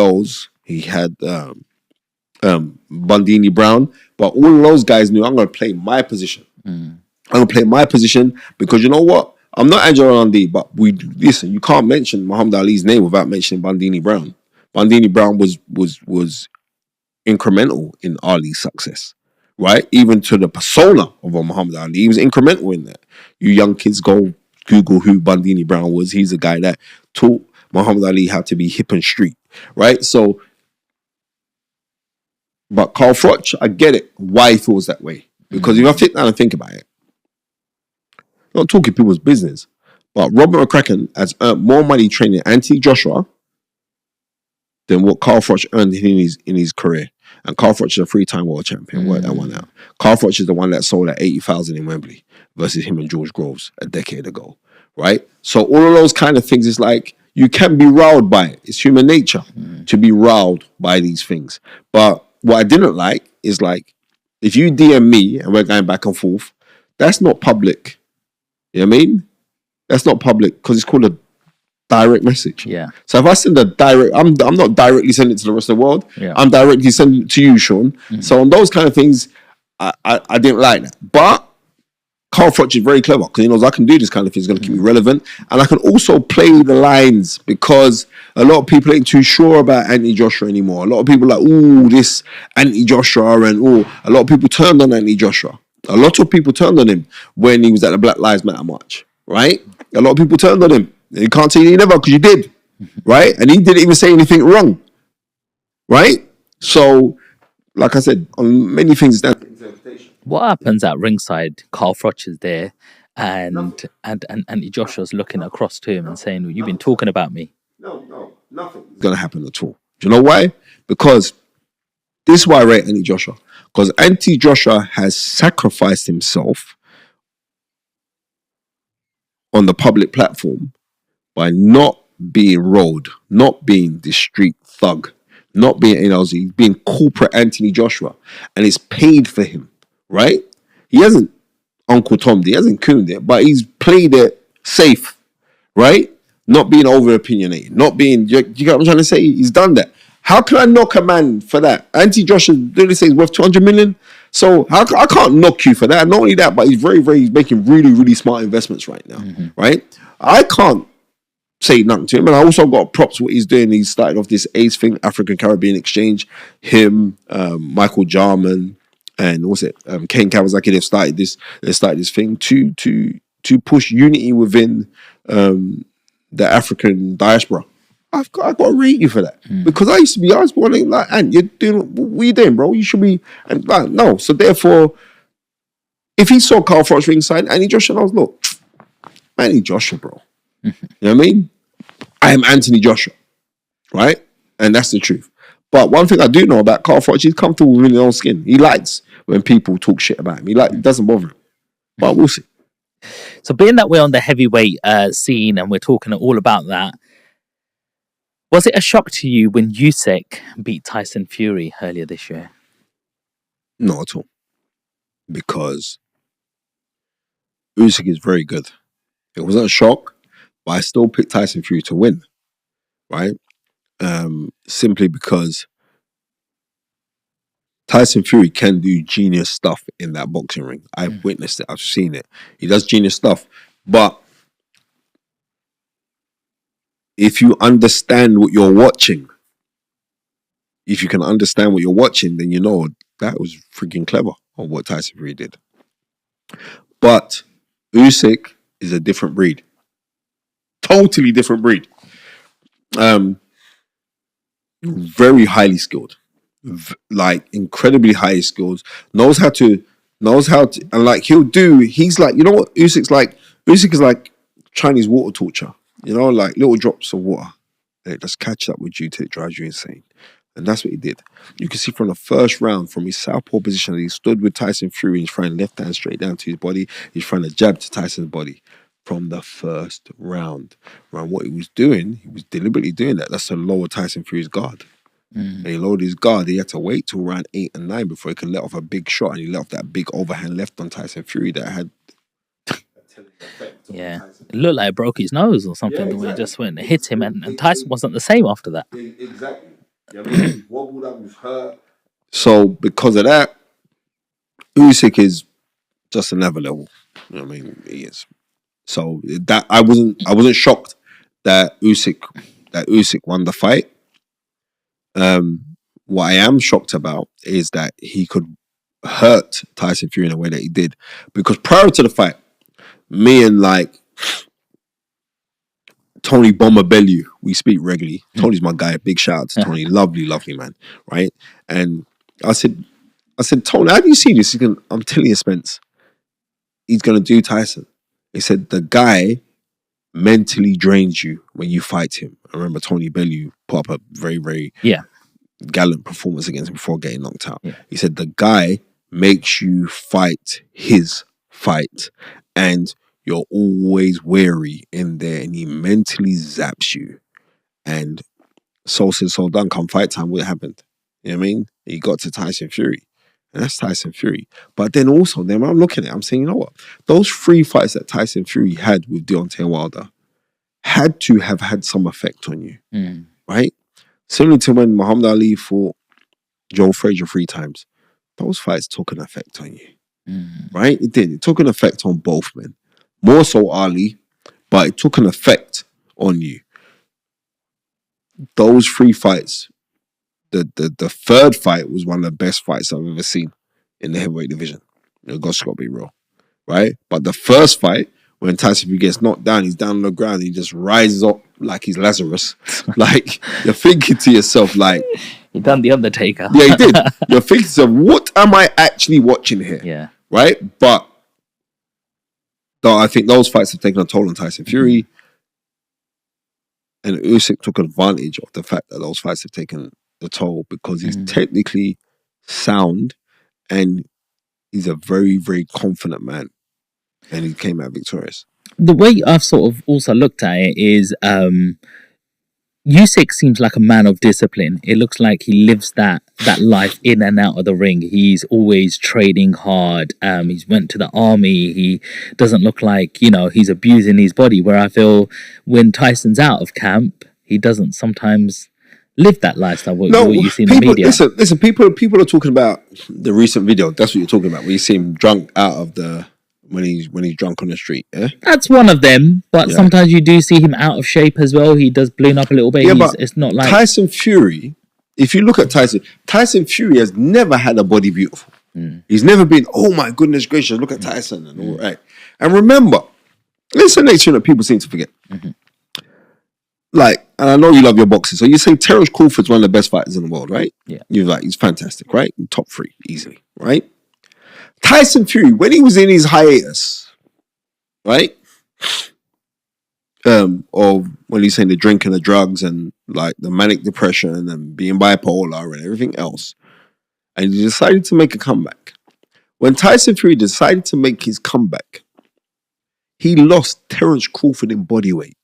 those, he had Bundini Brown, but all of those guys knew I'm going to play my position. I'm going to play my position because you know what? I'm not Angelo Dundee, but listen. You can't mention Muhammad Ali's name without mentioning Bundini Brown. Bundini Brown was incremental in Ali's success, right? Even to the persona of a Muhammad Ali, he was incremental in that. You young kids go Google who Bundini Brown was. He's the guy that taught Muhammad Ali how to be hip and street, right? So, but Carl Froch, I get it why he feels that way. Because if I sit down and think about it, I'm not talking people's business, but Robert McCracken has earned more money training Anthony Joshua than what Carl Froch earned in his career. And Carl Froch is a 3-time world champion. Work that one out. Carl Froch is the one that sold at 80,000 in Wembley versus him and George Groves a decade ago, right? So all of those kind of things is like, you can be riled by it. It's human nature to be riled by these things. But what I didn't like is like, if you DM me and we're going back and forth, that's not public. You know what I mean? That's not public because it's called a direct message. Yeah. So if I send a direct, I'm not directly sending it to the rest of the world. Yeah. I'm directly sending it to you, Sean. So on those kind of things, I didn't like that. But Carl Froch is very clever because he knows I can do this kind of thing. It's going to keep me relevant. And I can also play the lines because a lot of people ain't too sure about Anthony Joshua anymore. A lot of people are like, ooh, this Anthony Joshua, and a lot of people turned on Anthony Joshua. A lot of people turned on him when he was at the Black Lives Matter march, right? A lot of people turned on him. You can't say he never because you did, right? And he didn't even say anything wrong, right? So, like I said, on many things, that's interpretation. What happens at ringside? Carl Froch is there, and Joshua's looking across to him and saying, well, "You've been talking about me." No, nothing is going to happen at all. Do you know why? Because this is why I rate Anthony Joshua. Because Anthony Joshua has sacrificed himself on the public platform by not being rolled, not being the street thug, not being NLZ, being corporate Anthony Joshua. And it's paid for him, right? He hasn't Uncle Tom, he hasn't cooned it, but he's played it safe, right? Not being over opinionated, not being, you get what I'm trying to say? He's done that. How can I knock a man for that? Anthony Joshua, did they say he's worth 200 million? So I can't knock you for that. Not only that, but he's he's making really, really smart investments right now, right? I can't say nothing to him. And I also got props what he's doing. He started off this ACE thing, African Caribbean Exchange. Him, Michael Jarman, and what's it? Kane Kawasaki. They started this thing to push unity within the African diaspora. I've got to rate you for that because I was wondering like, and you're doing what you doing, bro? You should be, and like, no. So therefore, if he saw Carl Froch ringside, Anthony Joshua knows, look, Anthony Joshua, bro. You know what I mean? I am Anthony Joshua, right? And that's the truth. But one thing I do know about Carl Froch, he's comfortable within his own skin. He likes when people talk shit about him. It doesn't bother him. But we'll see. So being that we're on the heavyweight scene and we're talking all about that, was it a shock to you when Usyk beat Tyson Fury earlier this year? Not at all. Because Usyk is very good. It wasn't a shock, but I still picked Tyson Fury to win, right? Simply because Tyson Fury can do genius stuff in that boxing ring. I've witnessed it. I've seen it. He does genius stuff. But if you understand what you're watching, if you can understand what you're watching, then you know that was freaking clever on what Tyson Fury did. But Usyk is a different breed. Totally different breed. Very highly skilled. Like incredibly highly skilled. Knows how to, and like he's like, you know what Usyk's like? Usyk is like Chinese water torture. You know, like little drops of water. It just catches up with you till it drives you insane. And that's what he did. You can see from the first round, from his southpaw position, that he stood with Tyson Fury. He's throwing left hand straight down to his body. He's throwing a jab to Tyson's body from the first round. And what he was doing, he was deliberately doing that. That's to lower Tyson Fury's guard. And he lowered his guard. He had to wait till round 8 and 9 before he could let off a big shot. And he let off that big overhand left on Tyson Fury that had... Yeah, it looked like it broke his nose or something. Yeah, exactly. The way it just went and hit him, and Tyson wasn't the same after that. Exactly. You know what I mean? He's wobbled up with her. So because of that, Usyk is just another level. You know what I mean? He is. So that I wasn't shocked that Usyk won the fight. What I am shocked about is that he could hurt Tyson Fury in the way that he did. Because prior to the fight, me and like Tony Bombabellu, we speak regularly. Tony's my guy. Big shout out to Tony. Lovely, lovely man. Right? And I said, Tony, how do you see this? I'm telling you, Spence, he's gonna do Tyson. He said the guy mentally drains you when you fight him. I remember Tony Bellew put up a very, very gallant performance against him before getting knocked out. Yeah. He said the guy makes you fight his fight and you're always weary in there and he mentally zaps you. And so said, so done, come fight time, what happened? You know what I mean? He got to Tyson Fury. And that's Tyson Fury. But then also, then when I'm looking at it, I'm saying, you know what? Those 3 fights that Tyson Fury had with Deontay Wilder had to have had some effect on you. Right? Similar to when Muhammad Ali fought Joe Frazier 3 times. Those fights took an effect on you. Right? It did. It took an effect on both men. More so Ali, but it took an effect on you. Those 3 fights, the 3rd fight was one of the best fights I've ever seen in the heavyweight division. You know, God's got to be real. Right? But the first fight, when Tyson Fury gets knocked down, he's down on the ground, he just rises up like he's Lazarus. Like, you're thinking to yourself, like... He done The Undertaker. Yeah, he did. You're thinking to yourself, what am I actually watching here? Yeah. Right? But I think those fights have taken a toll on Tyson Fury. And Usyk took advantage of the fact that those fights have taken the toll because he's technically sound and he's a very, very confident man. And he came out victorious. The way I've sort of also looked at it is Usyk seems like a man of discipline. It looks like he lives that life in and out of the ring. He's always training hard. He's went to the army. He doesn't look like, he's abusing his body. Where I feel when Tyson's out of camp, he doesn't sometimes live that lifestyle. What you see in the media. Listen. People are talking about the recent video. That's what you're talking about. Where you see him drunk out of the when he's drunk on the street. Yeah, that's one of them. But sometimes you do see him out of shape as well. He does balloon up a little bit. Yeah, but it's not like Tyson Fury. If you look at Tyson Fury has never had a body beautiful. He's never been, oh my goodness gracious, look at Tyson and all right. And remember, it's the next thing that people seem to forget. Like, and I know you love your boxing, so you say Terence Crawford's one of the best fighters in the world, right? Yeah. You're like, he's fantastic, right? Top 3, easily, right? Tyson Fury, when he was in his hiatus, right? Or when he's saying the drinking, the drugs, and like the manic depression and being bipolar and everything else, and he decided to make a comeback. When Tyson Fury decided to make his comeback, he lost Terence Crawford in body weight.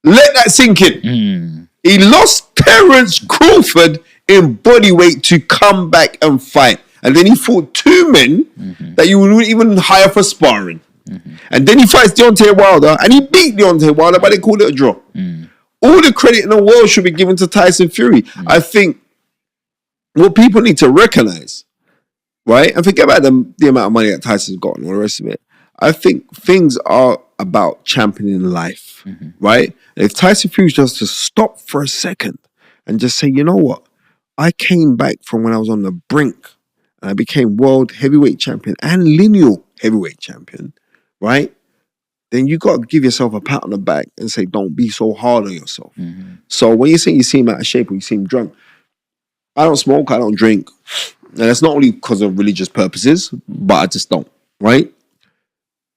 Let that sink in. He lost Terence Crawford in body weight to come back and fight. And then he fought 2 men that you wouldn't even hire for sparring. And then he fights Deontay Wilder, and he beat Deontay Wilder, but they called it a draw. All the credit in the world should be given to Tyson Fury. I think what people need to recognize, right, and forget about the amount of money that Tyson's got and all the rest of it. I think things are about championing life, right? And if Tyson Fury just to stop for a second and just say, you know what, I came back from when I was on the brink and I became world heavyweight champion and lineal heavyweight champion, right? Then you got to give yourself a pat on the back and say, don't be so hard on yourself. So when you say you seem out of shape or you seem drunk, I don't smoke, I don't drink. And that's not only because of religious purposes, but I just don't, right?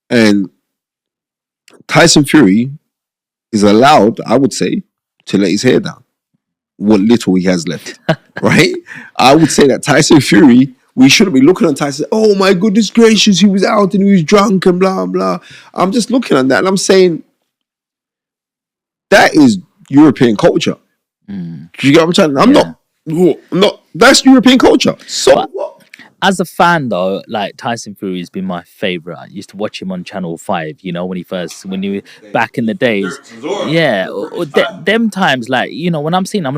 And Tyson Fury is allowed, I would say, to let his hair down. What little he has left, right? I would say that Tyson Fury, we shouldn't be looking at Tyson, oh my goodness gracious, he was out and he was drunk and blah, blah. I'm just looking at that and I'm saying, that is European culture. Do you get what I'm saying? I'm not, that's European culture. So what? As a fan, though, like Tyson Fury has been my favorite. I used to watch him on Channel 5, when he was back in the days. Yeah, them times, like, when I'm seeing, I'm